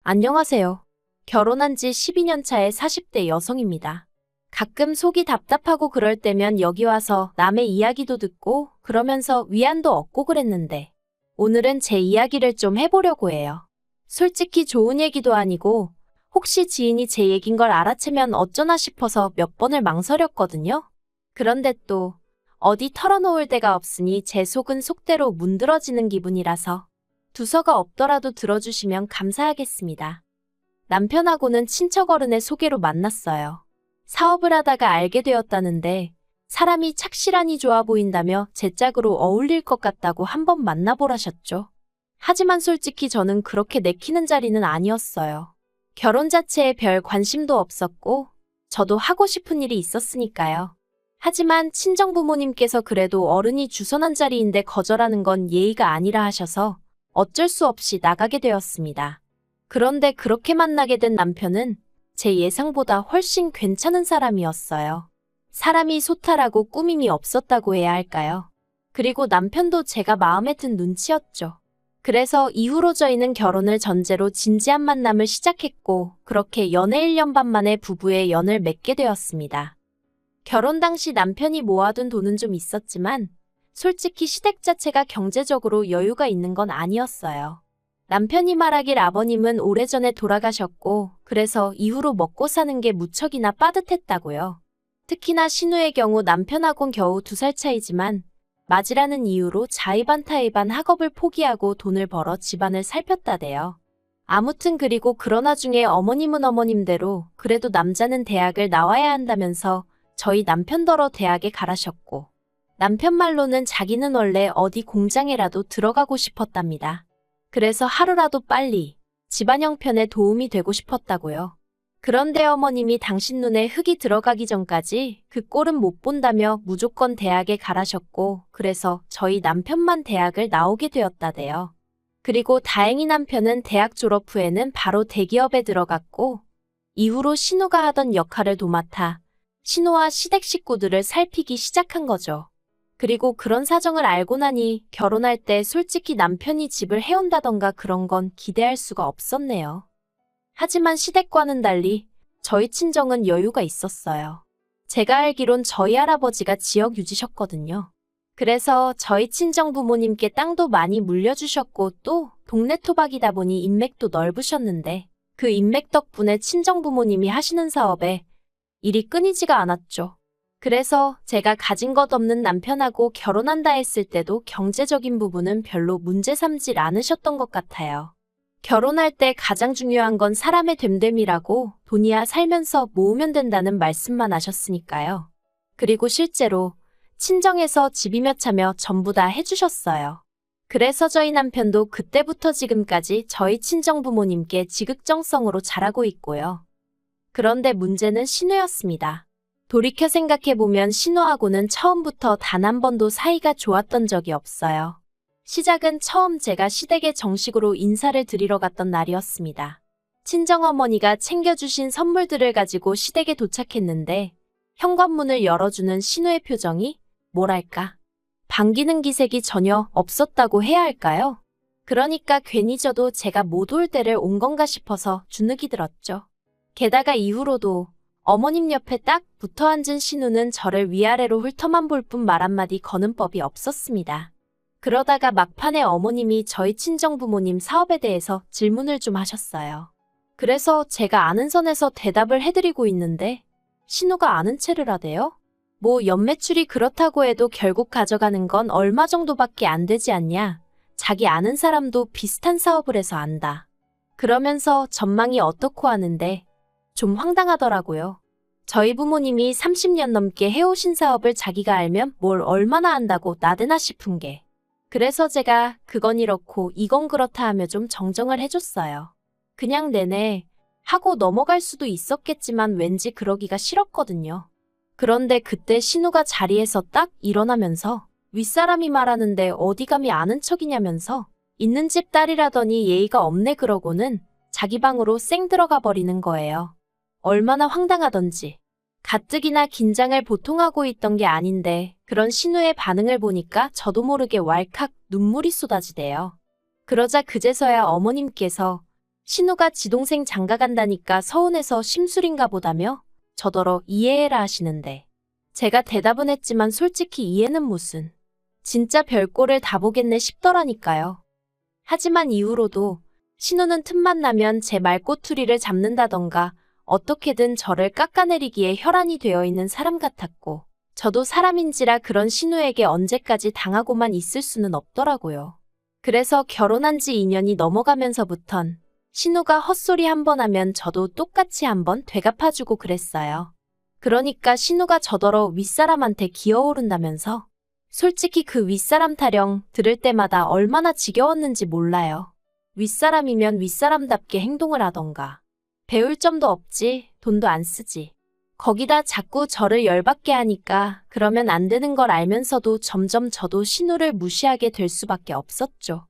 안녕하세요. 결혼한 지 12년 차의 40대 여성입니다. 가끔 속이 답답하고 그럴 때면 여기 와서 남의 이야기도 듣고 그러면서 위안도 얻고 그랬는데 오늘은 제 이야기를 좀 해보려고 해요. 솔직히 좋은 얘기도 아니고 혹시 지인이 제 얘긴 걸 알아채면 어쩌나 싶어서 몇 번을 망설였거든요. 그런데 또 어디 털어놓을 데가 없으니 제 속은 속대로 문드러지는 기분이라서 두서가 없더라도 들어주시면 감사하겠습니다. 남편하고는 친척 어른의 소개로 만났어요. 사업을 하다가 알게 되었다는데 사람이 착실하니 좋아 보인다며 제 짝으로 어울릴 것 같다고 한번 만나보라셨죠. 하지만 솔직히 저는 그렇게 내키는 자리는 아니었어요. 결혼 자체에 별 관심도 없었고 저도 하고 싶은 일이 있었으니까요. 하지만 친정부모님께서 그래도 어른이 주선한 자리인데 거절하는 건 예의가 아니라 하셔서 어쩔 수 없이 나가게 되었습니다. 그런데 그렇게 만나게 된 남편은 제 예상보다 훨씬 괜찮은 사람이었어요. 사람이 소탈하고 꾸밈이 없었다고 해야 할까요? 그리고 남편도 제가 마음에 든 눈치였죠. 그래서 이후로 저희는 결혼을 전제로 진지한 만남을 시작했고 그렇게 연애 1년 반 만에 부부의 연을 맺게 되었습니다. 결혼 당시 남편이 모아둔 돈은 좀 있었지만 솔직히 시댁 자체가 경제적으로 여유가 있는 건 아니었어요. 남편이 말하길 아버님은 오래전에 돌아가셨고 그래서 이후로 먹고 사는 게 무척이나 빠듯했다고요. 특히나 신우의 경우 남편하고는 겨우 2살 차이지만 맞이라는 이유로 자의반 타의반 학업을 포기하고 돈을 벌어 집안을 살폈다대요. 아무튼 그리고 그런 와중에 어머님은 어머님대로 그래도 남자는 대학을 나와야 한다면서 저희 남편더러 대학에 가라셨고 남편 말로는 자기는 원래 어디 공장에라도 들어가고 싶었답니다. 그래서 하루라도 빨리 집안 형편에 도움이 되고 싶었다고요. 그런데 어머님이 당신 눈에 흙이 들어가기 전까지 그 꼴은 못 본다며 무조건 대학에 가라셨고 그래서 저희 남편만 대학을 나오게 되었다대요. 그리고 다행히 남편은 대학 졸업 후에는 바로 대기업에 들어갔고 이후로 신우가 하던 역할을 도맡아 신우와 시댁 식구들을 살피기 시작한 거죠. 그리고 그런 사정을 알고 나니 결혼할 때 솔직히 남편이 집을 해온다던가 그런 건 기대할 수가 없었네요. 하지만 시댁과는 달리 저희 친정은 여유가 있었어요. 제가 알기론 저희 할아버지가 지역 유지셨거든요. 그래서 저희 친정 부모님께 땅도 많이 물려주셨고 또 동네 토박이다 보니 인맥도 넓으셨는데 그 인맥 덕분에 친정 부모님이 하시는 사업에 일이 끊이지가 않았죠. 그래서 제가 가진 것 없는 남편하고 결혼한다 했을 때도 경제적인 부분은 별로 문제 삼질 않으셨던 것 같아요. 결혼할 때 가장 중요한 건 사람의 됨됨이라고 돈이야 살면서 모으면 된다는 말씀만 하셨으니까요. 그리고 실제로 친정에서 집이며 차며 전부 다 해주셨어요. 그래서 저희 남편도 그때부터 지금까지 저희 친정 부모님께 지극정성으로 잘하고 있고요. 그런데 문제는 신우였습니다. 돌이켜 생각해보면 신우하고는 처음부터 단 한 번도 사이가 좋았던 적이 없어요. 시작은 처음 제가 시댁에 정식으로 인사를 드리러 갔던 날이었습니다. 친정어머니가 챙겨주신 선물들을 가지고 시댁에 도착했는데 현관문을 열어주는 신우의 표정이 뭐랄까 반기는 기색이 전혀 없었다고 해야 할까요? 그러니까 괜히 저도 제가 못 올 때를 온 건가 싶어서 주눅이 들었죠. 게다가 이후로도 어머님 옆에 딱 붙어 앉은 신우는 저를 위아래로 훑어만 볼 뿐 말 한마디 거는 법이 없었습니다. 그러다가 막판에 어머님이 저희 친정부모님 사업에 대해서 질문을 좀 하셨어요. 그래서 제가 아는 선에서 대답을 해드리고 있는데 신우가 아는 체를 하대요? 뭐 연매출이 그렇다고 해도 결국 가져가는 건 얼마 정도밖에 안 되지 않냐? 자기 아는 사람도 비슷한 사업을 해서 안다. 그러면서 전망이 어떻고 하는데 좀 황당하더라고요. 저희 부모님이 30년 넘게 해오신 사업을 자기가 알면 뭘 얼마나 안다고 나대나 싶은 게. 그래서 제가 그건 이렇고 이건 그렇다 하며 좀 정정을 해줬어요. 그냥 내내 하고 넘어갈 수도 있었겠지만 왠지 그러기가 싫었거든요. 그런데 그때 신우가 자리에서 딱 일어나면서 윗사람이 말하는데 어디 감히 아는 척이냐면서 있는 집 딸이라더니 예의가 없네 그러고는 자기 방으로 쌩 들어가 버리는 거예요. 얼마나 황당하던지. 가뜩이나 긴장을 보통 하고 있던 게 아닌데 그런 신우의 반응을 보니까 저도 모르게 왈칵 눈물이 쏟아지대요. 그러자 그제서야 어머님께서 신우가 지 동생 장가 간다니까 서운해서 심술인가 보다며 저더러 이해해라 하시는데 제가 대답은 했지만 솔직히 이해는 무슨. 진짜 별꼴을 다 보겠네 싶더라니까요. 하지만 이후로도 신우는 틈만 나면 제 말꼬투리를 잡는다던가 어떻게든 저를 깎아내리기에 혈안이 되어 있는 사람 같았고 저도 사람인지라 그런 신우에게 언제까지 당하고만 있을 수는 없더라고요. 그래서 결혼한 지 2년이 넘어가면서부턴 신우가 헛소리 한 번 하면 저도 똑같이 한번 되갚아주고 그랬어요. 그러니까 신우가 저더러 윗사람한테 기어오른다면서 솔직히 그 윗사람 타령 들을 때마다 얼마나 지겨웠는지 몰라요. 윗사람이면 윗사람답게 행동을 하던가. 배울 점도 없지, 돈도 안 쓰지. 거기다 자꾸 저를 열받게 하니까 그러면 안 되는 걸 알면서도 점점 저도 신우를 무시하게 될 수밖에 없었죠.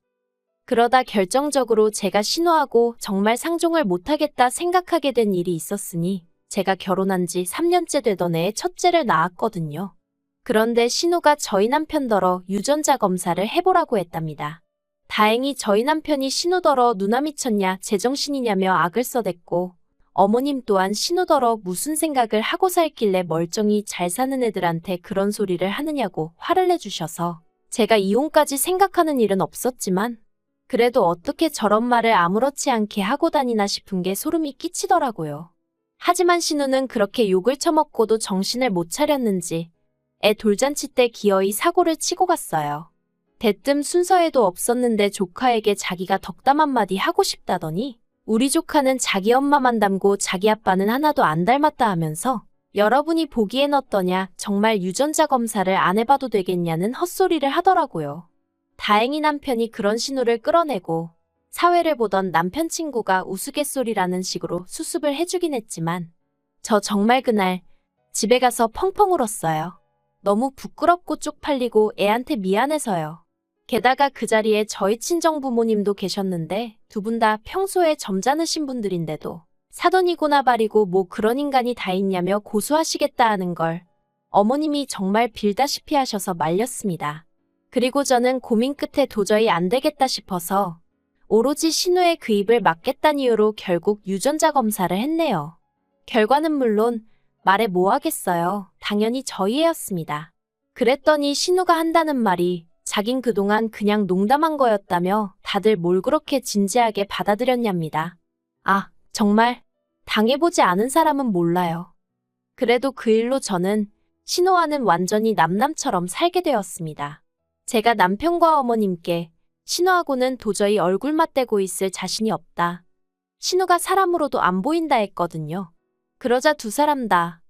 그러다 결정적으로 제가 신우하고 정말 상종을 못하겠다 생각하게 된 일이 있었으니 제가 결혼한 지 3년째 되던 해에 첫째를 낳았거든요. 그런데 신우가 저희 남편더러 유전자 검사를 해보라고 했답니다. 다행히 저희 남편이 신우더러 누나 미쳤냐 제정신이냐며 악을 써댔고 어머님 또한 신우더러 무슨 생각을 하고 살길래 멀쩡히 잘 사는 애들한테 그런 소리를 하느냐고 화를 내주셔서 제가 이혼까지 생각하는 일은 없었지만 그래도 어떻게 저런 말을 아무렇지 않게 하고 다니나 싶은 게 소름이 끼치더라고요. 하지만 신우는 그렇게 욕을 처먹고도 정신을 못 차렸는지 애 돌잔치 때 기어이 사고를 치고 갔어요. 대뜸 순서에도 없었는데 조카에게 자기가 덕담 한마디 하고 싶다더니 우리 조카는 자기 엄마만 닮고 자기 아빠는 하나도 안 닮았다 하면서 여러분이 보기엔 어떠냐 정말 유전자 검사를 안 해봐도 되겠냐는 헛소리를 하더라고요. 다행히 남편이 그런 신우를 끌어내고 사회를 보던 남편 친구가 우스갯소리라는 식으로 수습을 해주긴 했지만 저 정말 그날 집에 가서 펑펑 울었어요. 너무 부끄럽고 쪽팔리고 애한테 미안해서요. 게다가 그 자리에 저희 친정부모님도 계셨는데 두 분 다 평소에 점잖으신 분들인데도 사돈이고나 발이고 뭐 그런 인간이 다 있냐며 고소하시겠다 하는 걸 어머님이 정말 빌다시피 하셔서 말렸습니다. 그리고 저는 고민 끝에 도저히 안 되겠다 싶어서 오로지 신우의 그 입을 막겠다는 이유로 결국 유전자 검사를 했네요. 결과는 물론 말해 뭐 하겠어요. 당연히 저희 애였습니다. 그랬더니 신우가 한다는 말이 자긴 그동안 그냥 농담한 거였다며 다들 뭘 그렇게 진지하게 받아들였냐입니다. 아, 정말 당해보지 않은 사람은 몰라요. 그래도 그 일로 저는 신우와는 완전히 남남처럼 살게 되었습니다. 제가 남편과 어머님께 신우하고는 도저히 얼굴 맞대고 있을 자신이 없다. 신우가 사람으로도 안 보인다 했거든요. 그러자 두 사람 다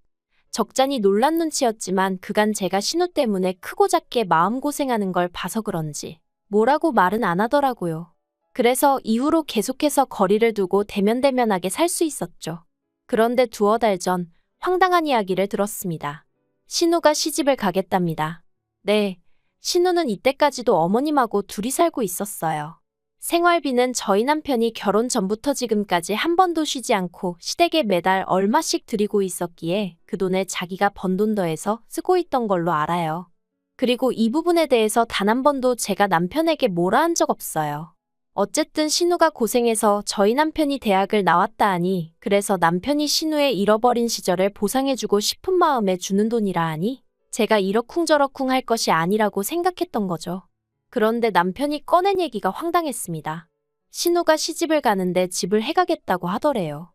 적잖이 놀란 눈치였지만 그간 제가 신우 때문에 크고 작게 마음고생하는 걸 봐서 그런지 뭐라고 말은 안 하더라고요. 그래서 이후로 계속해서 거리를 두고 대면대면하게 살 수 있었죠. 그런데 두어 달 전 황당한 이야기를 들었습니다. 신우가 시집을 가겠답니다. 네, 신우는 이때까지도 어머님하고 둘이 살고 있었어요. 생활비는 저희 남편이 결혼 전부터 지금까지 한 번도 쉬지 않고 시댁에 매달 얼마씩 드리고 있었기에 그 돈에 자기가 번 돈 더해서 쓰고 있던 걸로 알아요. 그리고 이 부분에 대해서 단 한 번도 제가 남편에게 뭐라 한 적 없어요. 어쨌든 신우가 고생해서 저희 남편이 대학을 나왔다 하니 그래서 남편이 신우의 잃어버린 시절을 보상해주고 싶은 마음에 주는 돈이라 하니 제가 이러쿵저러쿵 할 것이 아니라고 생각했던 거죠. 그런데 남편이 꺼낸 얘기가 황당했습니다. 신우가 시집을 가는데 집을 해가겠다고 하더래요.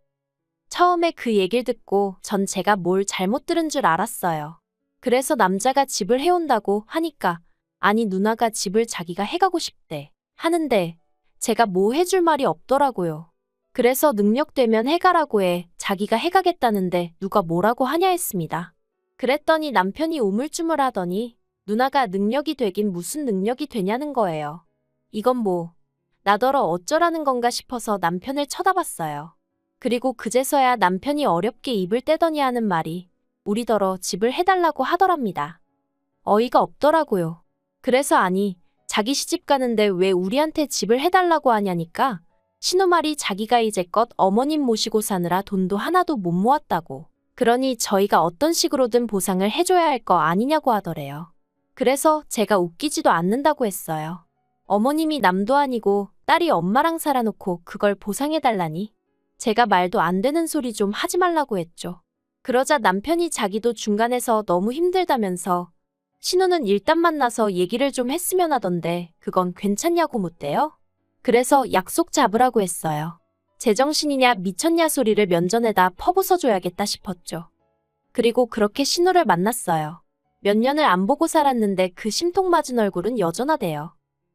처음에 그 얘기를 듣고 전 제가 뭘 잘못 들은 줄 알았어요. 그래서 남자가 집을 해온다고 하니까 아니 누나가 집을 자기가 해가고 싶대 하는데 제가 뭐 해줄 말이 없더라고요. 그래서 능력되면 해가라고 해 자기가 해가겠다는데 누가 뭐라고 하냐 했습니다. 그랬더니 남편이 우물쭈물하더니 누나가 능력이 되긴 무슨 능력이 되냐는 거예요. 이건 뭐 나더러 어쩌라는 건가 싶어서 남편을 쳐다봤어요. 그리고 그제서야 남편이 어렵게 입을 떼더니 하는 말이 우리더러 집을 해달라고 하더랍니다. 어이가 없더라고요. 그래서 아니 자기 시집 가는데 왜 우리한테 집을 해달라고 하냐니까 신우 말이 자기가 이제껏 어머님 모시고 사느라 돈도 하나도 못 모았다고 그러니 저희가 어떤 식으로든 보상을 해줘야 할 거 아니냐고 하더래요. 그래서 제가 웃기지도 않는다고 했어요. 어머님이 남도 아니고 딸이 엄마랑 살아놓고 그걸 보상해달라니. 제가 말도 안 되는 소리 좀 하지 말라고 했죠. 그러자 남편이 자기도 중간에서 너무 힘들다면서 신우는 일단 만나서 얘기를 좀 했으면 하던데 그건 괜찮냐고 묻대요. 그래서 약속 잡으라고 했어요. 제정신이냐 미쳤냐 소리를 면전에다 퍼부숴줘야겠다 싶었죠. 그리고 그렇게 신우를 만났어요. 몇 년을 안 보고 살았는데 그 심통맞은 얼굴은 여전하대요.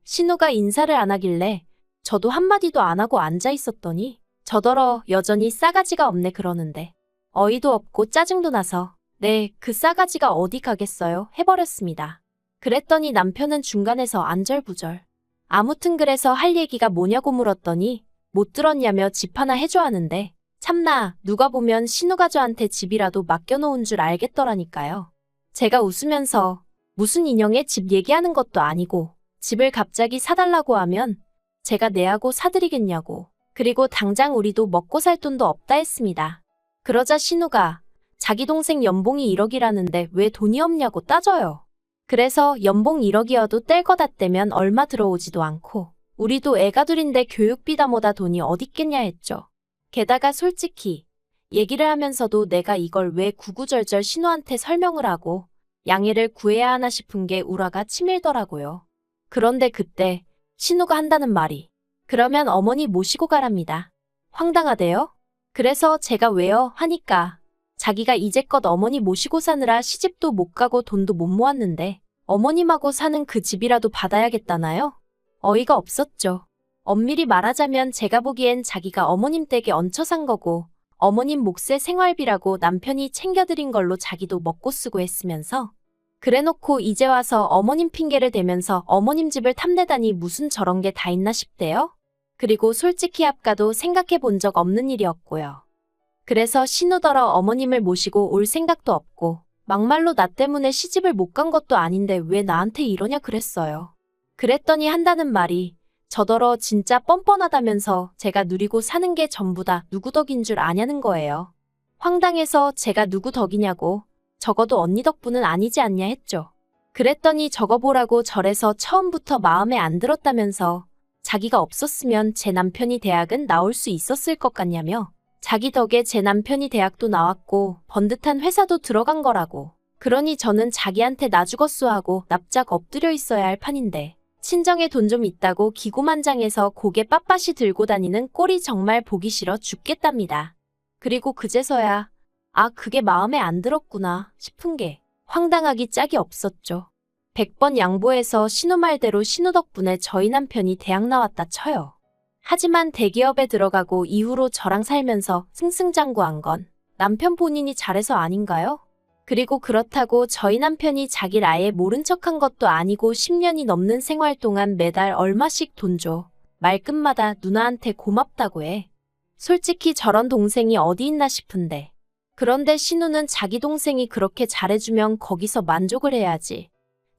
신우가 인사를 안 하길래 저도 한마디도 안 하고 앉아 있었더니 저더러 여전히 싸가지가 없네 그러는데 어이도 없고 짜증도 나서 네, 그 싸가지가 어디 가겠어요 해버렸습니다. 그랬더니 남편은 중간에서 안절부절. 아무튼 그래서 할 얘기가 뭐냐고 물었더니 못 들었냐며 집 하나 해줘 하는데 참나 누가 보면 신우가 저한테 집이라도 맡겨놓은 줄 알겠더라니까요. 제가 웃으면서 무슨 인형의 집 얘기하는 것도 아니고 집을 갑자기 사달라고 하면 제가 내하고 사드리겠냐고. 그리고 당장 우리도 먹고 살 돈도 없다 했습니다. 그러자 신우가 자기 동생 연봉이 1억이라는데 왜 돈이 없냐고 따져요. 그래서 연봉 1억이어도 뗄 거다 떼면 얼마 들어오지도 않고 우리도 애가 둘인데 교육비다 뭐다 돈이 어딨겠냐 했죠. 게다가 솔직히 얘기를 하면서도 내가 이걸 왜 구구절절 신우한테 설명을 하고 양해를 구해야 하나 싶은 게 우라가 치밀더라고요. 그런데 그때 신우가 한다는 말이 그러면 어머니 모시고 가랍니다. 황당하대요. 그래서 제가 왜요? 하니까 자기가 이제껏 어머니 모시고 사느라 시집도 못 가고 돈도 못 모았는데 어머님하고 사는 그 집이라도 받아야겠다나요? 어이가 없었죠. 엄밀히 말하자면 제가 보기엔 자기가 어머님 댁에 얹혀 산 거고 어머님 몫의 생활비라고 남편이 챙겨드린 걸로 자기도 먹고 쓰고 했으면서 그래놓고 이제 와서 어머님 핑계를 대면서 어머님 집을 탐내다니 무슨 저런 게 다 있나 싶대요. 그리고 솔직히 아까도 생각해 본 적 없는 일이었고요. 그래서 신우더러 어머님을 모시고 올 생각도 없고 막말로 나 때문에 시집을 못 간 것도 아닌데 왜 나한테 이러냐 그랬어요. 그랬더니 한다는 말이 저더러 진짜 뻔뻔하다면서 제가 누리고 사는 게 전부 다 누구 덕인 줄 아냐는 거예요. 황당해서 제가 누구 덕이냐고 적어도 언니 덕분은 아니지 않냐 했죠. 그랬더니 적어보라고 절에서 처음부터 마음에 안 들었다면서 자기가 없었으면 제 남편이 대학은 나올 수 있었을 것 같냐며 자기 덕에 제 남편이 대학도 나왔고 번듯한 회사도 들어간 거라고. 그러니 저는 자기한테 나 죽었소 하고 납작 엎드려 있어야 할 판인데 친정에 돈 좀 있다고 기고만장해서 고개 빳빳이 들고 다니는 꼴이 정말 보기 싫어 죽겠답니다. 그리고 그제서야 아 그게 마음에 안 들었구나 싶은 게 황당하기 짝이 없었죠. 100번 양보해서 신우 말대로 신우 덕분에 저희 남편이 대학 나왔다 쳐요. 하지만 대기업에 들어가고 이후로 저랑 살면서 승승장구한 건 남편 본인이 잘해서 아닌가요? 그리고 그렇다고 저희 남편이 자기를 아예 모른 척한 것도 아니고 10년이 넘는 생활 동안 매달 얼마씩 돈 줘. 말끝마다 누나한테 고맙다고 해. 솔직히 저런 동생이 어디 있나 싶은데. 그런데 신우는 자기 동생이 그렇게 잘해주면 거기서 만족을 해야지.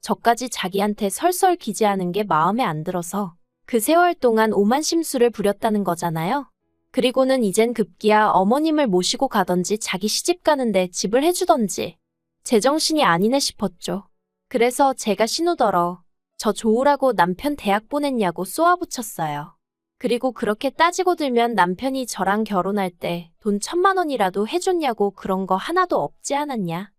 저까지 자기한테 설설 기재하는 게 마음에 안 들어서 그 세월 동안 오만 심수를 부렸다는 거잖아요. 그리고는 이젠 급기야 어머님을 모시고 가던지 자기 시집 가는데 집을 해주던지 제정신이 아니네 싶었죠. 그래서 제가 신우더러 저 좋으라고 남편 대학 보냈냐고 쏘아붙였어요. 그리고 그렇게 따지고 들면 남편이 저랑 결혼할 때 돈 1000만 원이라도 해줬냐고 그런 거 하나도 없지 않았냐.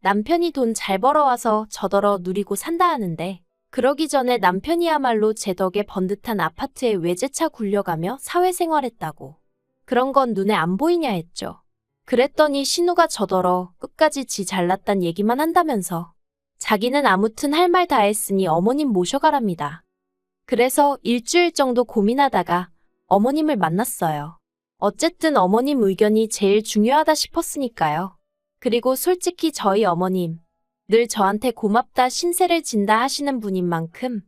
남편이 돈 잘 벌어와서 저더러 누리고 산다 하는데 그러기 전에 남편이야말로 제 덕에 번듯한 아파트에 외제차 굴려가며 사회생활했다고. 그런 건 눈에 안 보이냐 했죠. 그랬더니 신우가 저더러 끝까지 지 잘났단 얘기만 한다면서 자기는 아무튼 할 말 다 했으니 어머님 모셔가랍니다. 그래서 일주일 정도 고민하다가 어머님을 만났어요. 어쨌든 어머님 의견이 제일 중요하다 싶었으니까요. 그리고 솔직히 저희 어머님 늘 저한테 고맙다 신세를 진다 하시는 분인 만큼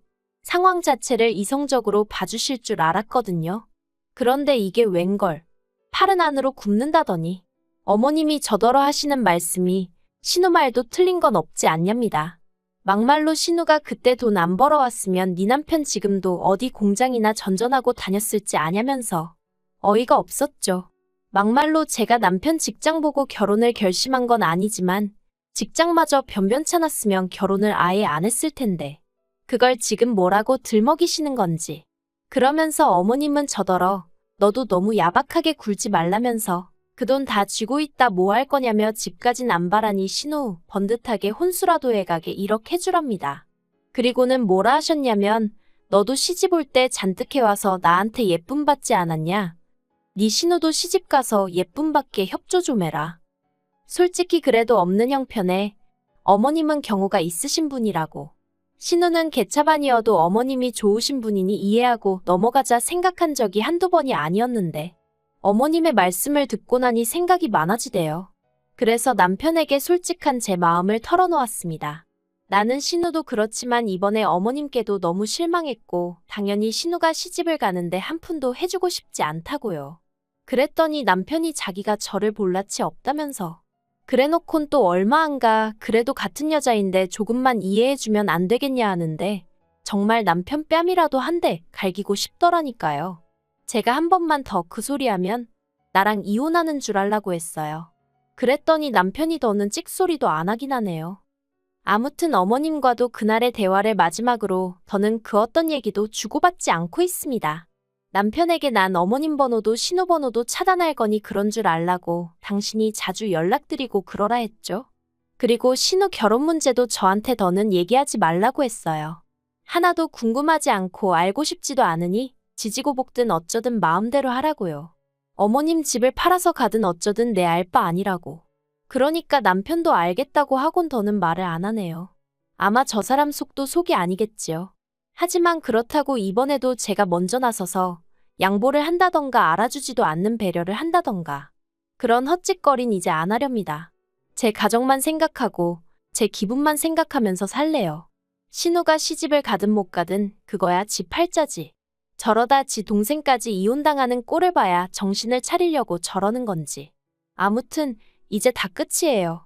상황 자체를 이성적으로 봐주실 줄 알았거든요. 그런데 이게 웬걸 팔은 안으로 굽는다더니 어머님이 저더러 하시는 말씀이 신우 말도 틀린 건 없지 않냐입니다. 막말로 신우가 그때 돈 안 벌어왔으면 네 남편 지금도 어디 공장이나 전전하고 다녔을지 아냐면서 어이가 없었죠. 막말로 제가 남편 직장 보고 결혼을 결심한 건 아니지만 직장마저 변변찮았으면 결혼을 아예 안 했을 텐데 그걸 지금 뭐라고 들먹이시는 건지. 그러면서 어머님은 저더러 너도 너무 야박하게 굴지 말라면서 그 돈 다 쥐고 있다 뭐 할 거냐며 집까진 안 바라니 신우 번듯하게 혼수라도 해가게 이렇게 해주랍니다. 그리고는 뭐라 하셨냐면 너도 시집 올 때 잔뜩 해와서 나한테 예쁨 받지 않았냐? 네 신우도 시집 가서 예쁨 받게 협조 좀 해라. 솔직히 그래도 없는 형편에 어머님은 경우가 있으신 분이라고. 신우는 개차반이어도 어머님이 좋으신 분이니 이해하고 넘어가자 생각한 적이 한두 번이 아니었는데 어머님의 말씀을 듣고 나니 생각이 많아지대요. 그래서 남편에게 솔직한 제 마음을 털어놓았습니다. 나는 신우도 그렇지만 이번에 어머님께도 너무 실망했고 당연히 신우가 시집을 가는데 한 푼도 해주고 싶지 않다고요. 그랬더니 남편이 자기가 저를 볼 낯이 없다면서 그래놓곤 또 얼마 안 가 그래도 같은 여자인데 조금만 이해해주면 안 되겠냐 하는데 정말 남편 뺨이라도 한 대 갈기고 싶더라니까요. 제가 한 번만 더 그 소리하면 나랑 이혼하는 줄 알라고 했어요. 그랬더니 남편이 더는 찍소리도 안 하긴 하네요. 아무튼 어머님과도 그날의 대화를 마지막으로 더는 그 어떤 얘기도 주고받지 않고 있습니다. 남편에게 난 어머님 번호도 신우 번호도 차단할 거니 그런 줄 알라고 당신이 자주 연락드리고 그러라 했죠. 그리고 신우 결혼 문제도 저한테 더는 얘기하지 말라고 했어요. 하나도 궁금하지 않고 알고 싶지도 않으니 지지고 볶든 어쩌든 마음대로 하라고요. 어머님 집을 팔아서 가든 어쩌든 내 알 바 아니라고. 그러니까 남편도 알겠다고 하곤 더는 말을 안 하네요. 아마 저 사람 속도 속이 아니겠지요. 하지만 그렇다고 이번에도 제가 먼저 나서서 양보를 한다던가 알아주지도 않는 배려를 한다던가 그런 헛짓거린 이제 안 하렵니다. 제 가정만 생각하고 제 기분만 생각하면서 살래요. 신우가 시집을 가든 못 가든 그거야 지 팔자지. 저러다 지 동생까지 이혼당하는 꼴을 봐야 정신을 차리려고 저러는 건지. 아무튼 이제 다 끝이에요.